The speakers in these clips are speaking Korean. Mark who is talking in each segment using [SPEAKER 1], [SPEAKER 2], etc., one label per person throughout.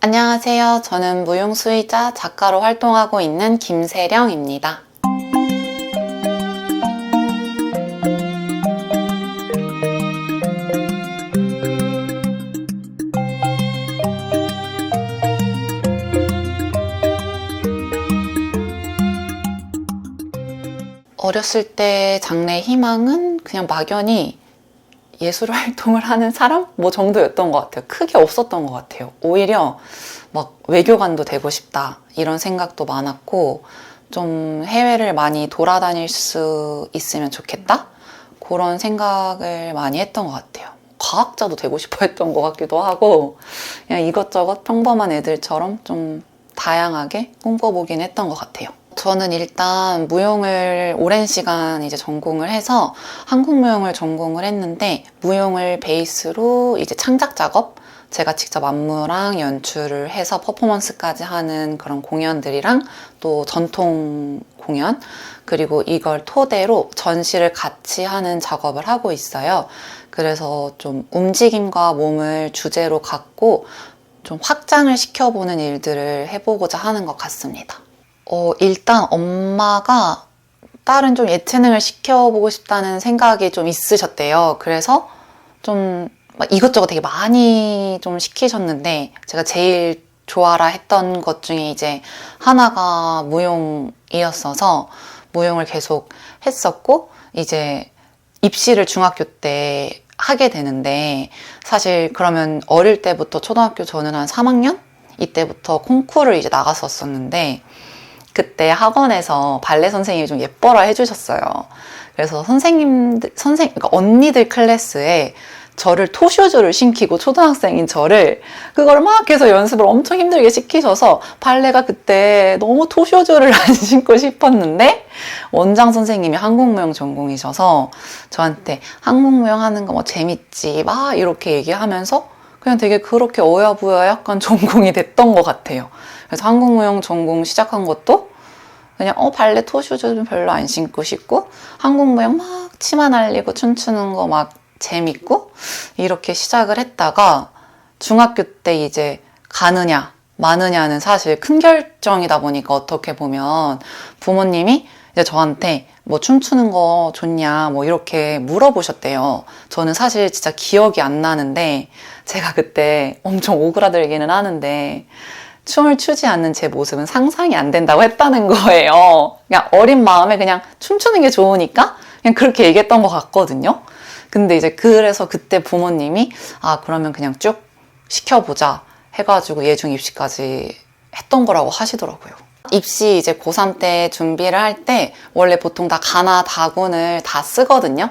[SPEAKER 1] 안녕하세요. 저는 무용수이자 작가로 활동하고 있는 김세령입니다. 어렸을 때 장래 희망은 그냥 막연히 예술 활동을 하는 사람? 뭐 정도였던 것 같아요. 크게 없었던 것 같아요. 오히려 막 외교관도 되고 싶다 이런 생각도 많았고, 좀 해외를 많이 돌아다닐 수 있으면 좋겠다 그런 생각을 많이 했던 것 같아요. 과학자도 되고 싶어 했던 것 같기도 하고, 그냥 이것저것 평범한 애들처럼 좀 다양하게 꿈꿔보긴 했던 것 같아요. 저는 일단 무용을 오랜 시간 이제 전공을 해서 한국 무용을 전공을 했는데, 무용을 베이스로 이제 창작 작업, 제가 직접 안무랑 연출을 해서 퍼포먼스까지 하는 그런 공연들이랑 또 전통 공연, 그리고 이걸 토대로 전시를 같이 하는 작업을 하고 있어요. 그래서 좀 움직임과 몸을 주제로 갖고 좀 확장을 시켜보는 일들을 해보고자 하는 것 같습니다. 일단 엄마가 딸은 좀 예체능을 시켜보고 싶다는 생각이 좀 있으셨대요. 그래서 좀 이것저것 되게 많이 좀 시키셨는데, 제가 제일 좋아라 했던 것 중에 이제 하나가 무용이었어서 무용을 계속 했었고, 이제 입시를 중학교 때 하게 되는데, 사실 그러면 어릴 때부터 초등학교 저는 한 3학년? 이때부터 콩쿠르를 이제 나갔었었는데, 그때 학원에서 발레 선생님이 좀 예뻐라 해주셨어요. 그래서 그러니까 언니들 클래스에 저를 토슈즈를 신기고, 초등학생인 저를 그걸 막 해서 연습을 엄청 힘들게 시키셔서 발레가 그때 너무 토슈즈를 안 신고 싶었는데, 원장 선생님이 한국무용 전공이셔서 저한테 한국무용 하는 거 뭐 재밌지 막 이렇게 얘기하면서 그냥 되게 그렇게 어여부여 약간 전공이 됐던 것 같아요. 그래서 한국무용 전공 시작한 것도 그냥 발레 토슈즈는 별로 안 신고 싶고, 한국무용 막 치마 날리고 춤추는 거 막 재밌고, 이렇게 시작을 했다가 중학교 때 이제 가느냐 마느냐는 사실 큰 결정이다 보니까, 어떻게 보면 부모님이 이제 저한테 뭐 춤추는 거 좋냐 뭐 이렇게 물어보셨대요. 저는 사실 진짜 기억이 안 나는데, 제가 그때 엄청 오그라들기는 하는데 춤을 추지 않는 제 모습은 상상이 안 된다고 했다는 거예요. 그냥 어린 마음에 그냥 춤추는 게 좋으니까 그냥 그렇게 얘기했던 것 같거든요. 근데 이제 그래서 그때 부모님이 그러면 그냥 쭉 시켜보자 해가지고 예중 입시까지 했던 거라고 하시더라고요. 입시 이제 고3 때 준비를 할 때 원래 보통 다 가나 다군을 다 쓰거든요.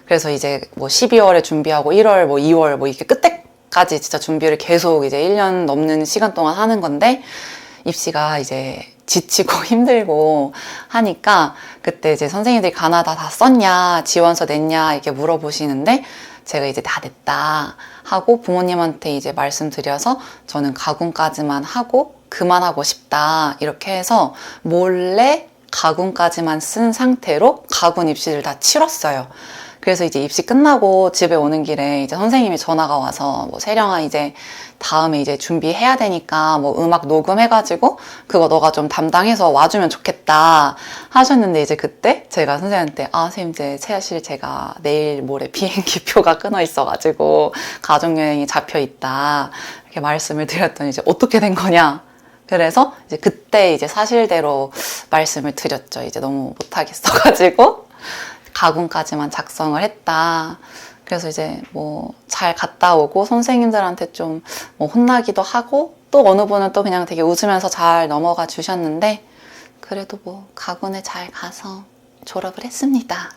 [SPEAKER 1] 그래서 이제 뭐 12월에 준비하고 1월 뭐 2월 뭐 이렇게 끝에까지 진짜 준비를 계속 이제 1년 넘는 시간 동안 하는 건데, 입시가 이제 지치고 힘들고 하니까 그때 이제 선생님들이 가나다 다 썼냐 지원서 냈냐 이렇게 물어보시는데, 제가 이제 다 냈다 하고 부모님한테 이제 말씀드려서 저는 가군까지만 하고 그만하고 싶다 이렇게 해서 몰래 가군까지만 쓴 상태로 가군 입시를 다 치렀어요. 그래서 이제 입시 끝나고 집에 오는 길에 이제 선생님이 전화가 와서 뭐 세령아 이제 다음에 이제 준비해야 되니까 뭐 음악 녹음해가지고 그거 너가 좀 담당해서 와주면 좋겠다 하셨는데, 이제 그때 제가 선생님한테 선생님 이제 사실 제가 내일 모레 비행기 표가 끊어 있어가지고 가족여행이 잡혀 있다 이렇게 말씀을 드렸더니, 이제 어떻게 된 거냐. 그래서 이제 그때 이제 사실대로 말씀을 드렸죠. 이제 너무 못하겠어가지고 가군까지만 작성을 했다. 그래서 이제 뭐 잘 갔다 오고 선생님들한테 좀 뭐 혼나기도 하고, 또 어느 분은 또 그냥 되게 웃으면서 잘 넘어가 주셨는데, 그래도 뭐 가군에 잘 가서 졸업을 했습니다.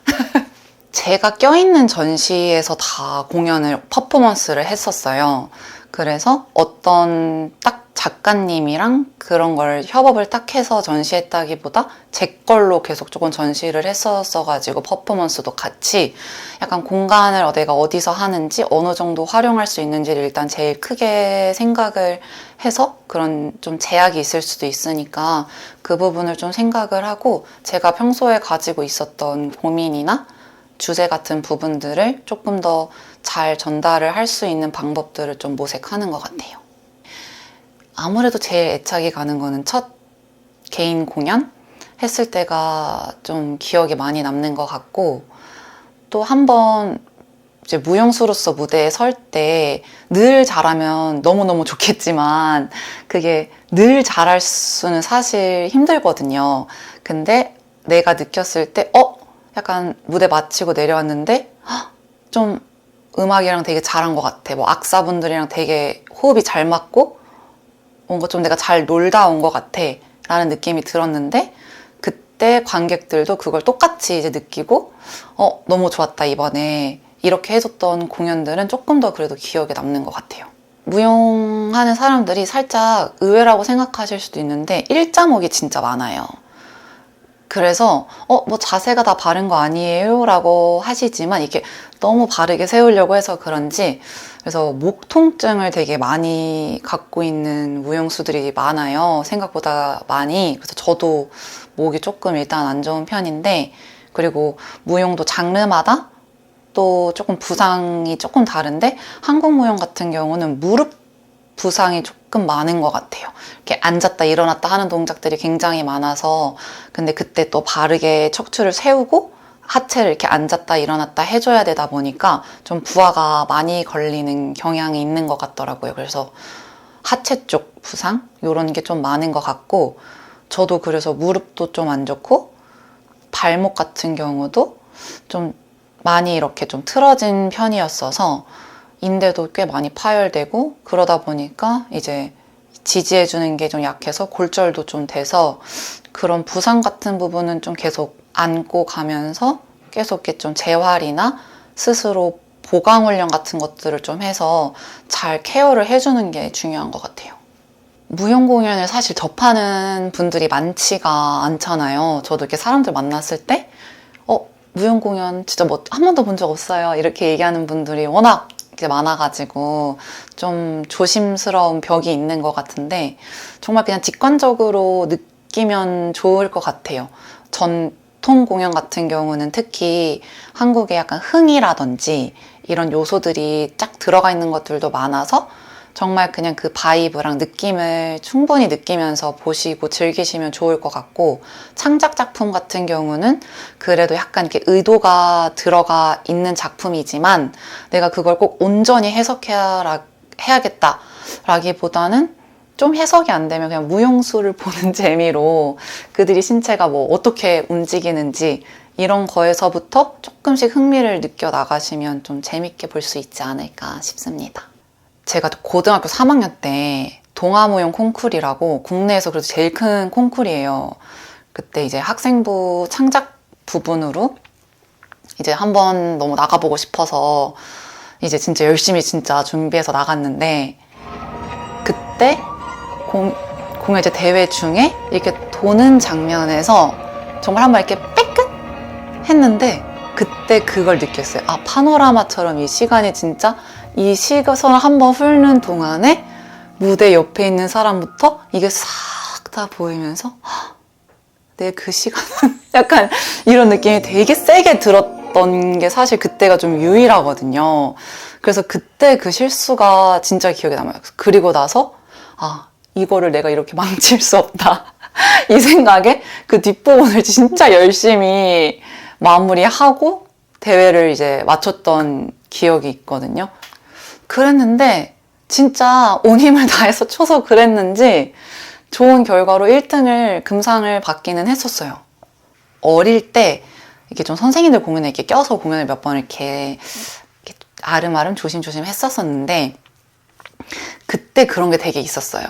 [SPEAKER 1] 제가 껴있는 전시에서 다 공연을 퍼포먼스를 했었어요. 그래서 어떤 딱 작가님이랑 그런 걸 협업을 딱 해서 전시했다기보다 제 걸로 계속 조금 전시를 했었어가지고, 퍼포먼스도 같이 약간 공간을 내가 어디서 하는지 어느 정도 활용할 수 있는지를 일단 제일 크게 생각을 해서, 그런 좀 제약이 있을 수도 있으니까 그 부분을 좀 생각을 하고, 제가 평소에 가지고 있었던 고민이나 주제 같은 부분들을 조금 더 잘 전달을 할 수 있는 방법들을 좀 모색하는 것 같아요. 아무래도 제일 애착이 가는 거는 첫 개인 공연 했을 때가 좀 기억에 많이 남는 것 같고, 또 한 번 이제 무용수로서 무대에 설 때 늘 잘하면 너무너무 좋겠지만 그게 늘 잘할 수는 사실 힘들거든요. 근데 내가 느꼈을 때 약간 무대 마치고 내려왔는데 좀 음악이랑 되게 잘한 것 같아. 뭐 악사분들이랑 되게 호흡이 잘 맞고 뭔가 좀 내가 잘 놀다 온 것 같아 라는 느낌이 들었는데, 그때 관객들도 그걸 똑같이 이제 느끼고 너무 좋았다 이번에 이렇게 해줬던 공연들은 조금 더 그래도 기억에 남는 것 같아요. 무용하는 사람들이 살짝 의외라고 생각하실 수도 있는데 일자목이 진짜 많아요. 그래서 뭐 자세가 다 바른 거 아니에요? 라고 하시지만 이게 너무 바르게 세우려고 해서 그런지, 그래서 목 통증을 되게 많이 갖고 있는 무용수들이 많아요. 생각보다 많이. 그래서 저도 목이 조금 일단 안 좋은 편인데, 그리고 무용도 장르마다 또 조금 부상이 조금 다른데, 한국 무용 같은 경우는 무릎 부상이 조금 많은 것 같아요. 이렇게 앉았다 일어났다 하는 동작들이 굉장히 많아서, 근데 그때 또 바르게 척추를 세우고 하체를 이렇게 앉았다 일어났다 해줘야 되다 보니까 좀 부하가 많이 걸리는 경향이 있는 것 같더라고요. 그래서 하체 쪽 부상 이런 게 좀 많은 것 같고, 저도 그래서 무릎도 좀 안 좋고 발목 같은 경우도 좀 많이 이렇게 좀 틀어진 편이었어서 인대도 꽤 많이 파열되고, 그러다 보니까 이제 지지해주는 게 좀 약해서 골절도 좀 돼서 그런 부상 같은 부분은 좀 계속 안고 가면서 계속 이렇게 좀 재활이나 스스로 보강 훈련 같은 것들을 좀 해서 잘 케어를 해주는 게 중요한 것 같아요. 무용 공연을 사실 접하는 분들이 많지가 않잖아요. 저도 이렇게 사람들 만났을 때 무용 공연 진짜 뭐 한 번도 본 적 없어요 이렇게 얘기하는 분들이 워낙 이제 많아가지고 좀 조심스러운 벽이 있는 것 같은데, 정말 그냥 직관적으로 느끼면 좋을 것 같아요. 전통 공연 같은 경우는 특히 한국의 약간 흥이라든지 이런 요소들이 쫙 들어가 있는 것들도 많아서 정말 그냥 그 바이브랑 느낌을 충분히 느끼면서 보시고 즐기시면 좋을 것 같고, 창작 작품 같은 경우는 그래도 약간 이렇게 의도가 들어가 있는 작품이지만 내가 그걸 꼭 온전히 해석해야겠다 라기보다는 좀 해석이 안 되면 그냥 무용수를 보는 재미로 그들이 신체가 뭐 어떻게 움직이는지 이런 거에서부터 조금씩 흥미를 느껴 나가시면 좀 재밌게 볼 수 있지 않을까 싶습니다. 제가 고등학교 3학년 때 동아무용 콩쿨이라고 국내에서 그래도 제일 큰 콩쿨이에요. 그때 이제 학생부 창작 부분으로 이제 한번 너무 나가보고 싶어서 이제 진짜 열심히 진짜 준비해서 나갔는데, 그때 공연 이제 대회 중에 이렇게 도는 장면에서 정말 한번 이렇게 빼끗 했는데 그때 그걸 느꼈어요. 파노라마처럼 이 시간이 진짜 이 시선을 한번 훑는 동안에 무대 옆에 있는 사람부터 이게 싹 다 보이면서 내 그 시간은 약간 이런 느낌이 되게 세게 들었던 게 사실 그때가 좀 유일하거든요. 그래서 그때 그 실수가 진짜 기억에 남아요. 그리고 나서 이거를 내가 이렇게 망칠 수 없다 이 생각에 그 뒷부분을 진짜 열심히 마무리하고 대회를 이제 마쳤던 기억이 있거든요. 그랬는데 진짜 온 힘을 다해서 쳐서 그랬는지 좋은 결과로 1등을 금상을 받기는 했었어요. 어릴 때 이렇게 좀 선생님들 공연에 이렇게 껴서 공연을 몇 번 이렇게 아름아름 조심조심 했었었는데, 그때 그런 게 되게 있었어요.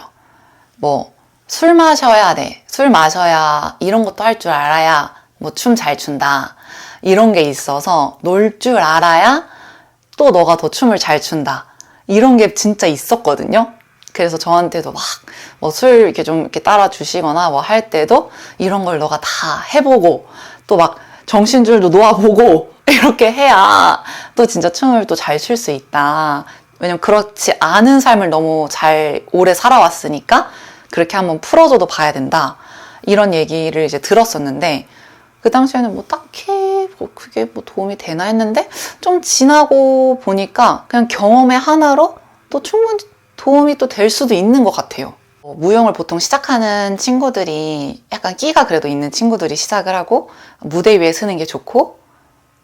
[SPEAKER 1] 뭐 술 마셔야 돼, 술 마셔야 이런 것도 할 줄 알아야 뭐 춤 잘 춘다 이런 게 있어서 놀 줄 알아야 또 너가 더 춤을 잘 춘다 이런 게 진짜 있었거든요. 그래서 저한테도 막 뭐 술 이렇게 좀 이렇게 따라 주시거나 뭐 할 때도 이런 걸 너가 다 해보고 또 막 정신줄도 놓아보고 이렇게 해야 또 진짜 춤을 또 잘 출 수 있다. 왜냐면 그렇지 않은 삶을 너무 잘 오래 살아왔으니까 그렇게 한번 풀어줘도 봐야 된다. 이런 얘기를 이제 들었었는데, 그 당시에는 뭐 딱히 그게 뭐 도움이 되나 했는데 좀 지나고 보니까 그냥 경험의 하나로 또 충분히 도움이 또 될 수도 있는 것 같아요. 무용을 보통 시작하는 친구들이 약간 끼가 그래도 있는 친구들이 시작을 하고 무대 위에 서는 게 좋고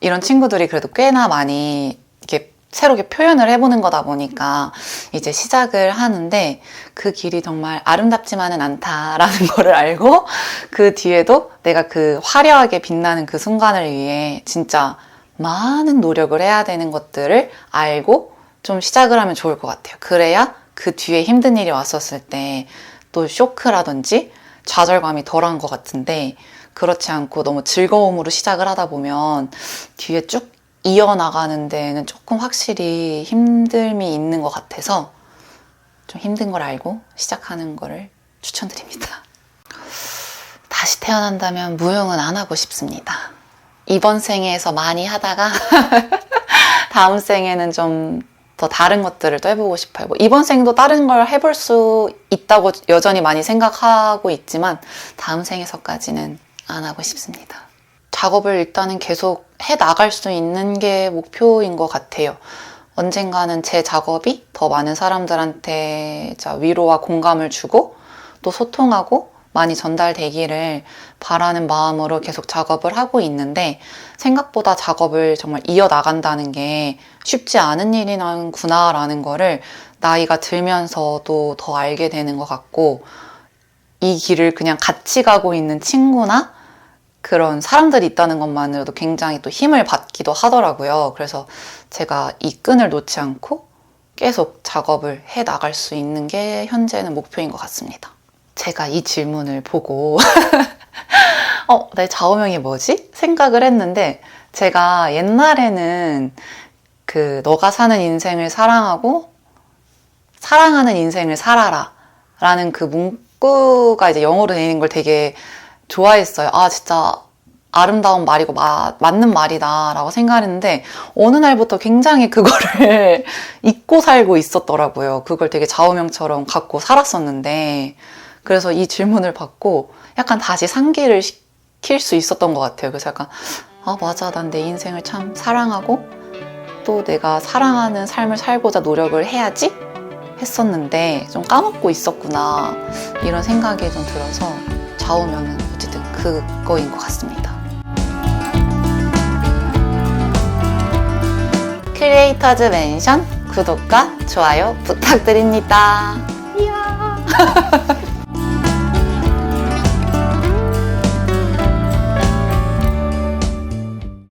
[SPEAKER 1] 이런 친구들이 그래도 꽤나 많이 이렇게 새롭게 표현을 해보는 거다 보니까 이제 시작을 하는데 그 길이 정말 아름답지만은 않다라는 거를 알고 그 뒤에도 내가 그 화려하게 빛나는 그 순간을 위해 진짜 많은 노력을 해야 되는 것들을 알고 좀 시작을 하면 좋을 것 같아요. 그래야 그 뒤에 힘든 일이 왔었을 때 또 쇼크라든지 좌절감이 덜한 것 같은데 그렇지 않고 너무 즐거움으로 시작을 하다 보면 뒤에 쭉 이어나가는 데는 조금 확실히 힘듦이 있는 것 같아서 좀 힘든 걸 알고 시작하는 거를 추천드립니다. 다시 태어난다면 무용은 안 하고 싶습니다. 이번 생에서 많이 하다가 다음 생에는 좀 더 다른 것들을 또 해보고 싶어요. 뭐 이번 생도 다른 걸 해볼 수 있다고 여전히 많이 생각하고 있지만 다음 생에서까지는 안 하고 싶습니다. 작업을 일단은 계속 해 나갈 수 있는 게 목표인 것 같아요. 언젠가는 제 작업이 더 많은 사람들한테 위로와 공감을 주고 또 소통하고 많이 전달되기를 바라는 마음으로 계속 작업을 하고 있는데 생각보다 작업을 정말 이어나간다는 게 쉽지 않은 일이구나라는 거를 나이가 들면서도 더 알게 되는 것 같고 이 길을 그냥 같이 가고 있는 친구나 그런 사람들이 있다는 것만으로도 굉장히 또 힘을 받기도 하더라고요. 그래서 제가 이 끈을 놓지 않고 계속 작업을 해 나갈 수 있는 게 현재는 목표인 것 같습니다. 제가 이 질문을 보고 내 좌우명이 뭐지? 생각을 했는데 제가 옛날에는 그 너가 사는 인생을 사랑하고 사랑하는 인생을 살아라 라는 그 문구가 이제 영어로 되어 있는 걸 되게 좋아했어요. 아 진짜 아름다운 말이고 맞는 말이다 라고 생각했는데 어느 날부터 굉장히 그거를 잊고 살고 있었더라고요. 그걸 되게 좌우명처럼 갖고 살았었는데 그래서 이 질문을 받고 약간 다시 상기를 시킬 수 있었던 것 같아요. 그래서 약간 맞아, 난 내 인생을 참 사랑하고 또 내가 사랑하는 삶을 살고자 노력을 해야지 했었는데 좀 까먹고 있었구나 이런 생각이 좀 들어서 좌우명은 어쨌든 그거인 것 같습니다. 크리에이터즈 맨션 구독과 좋아요 부탁드립니다. 이야.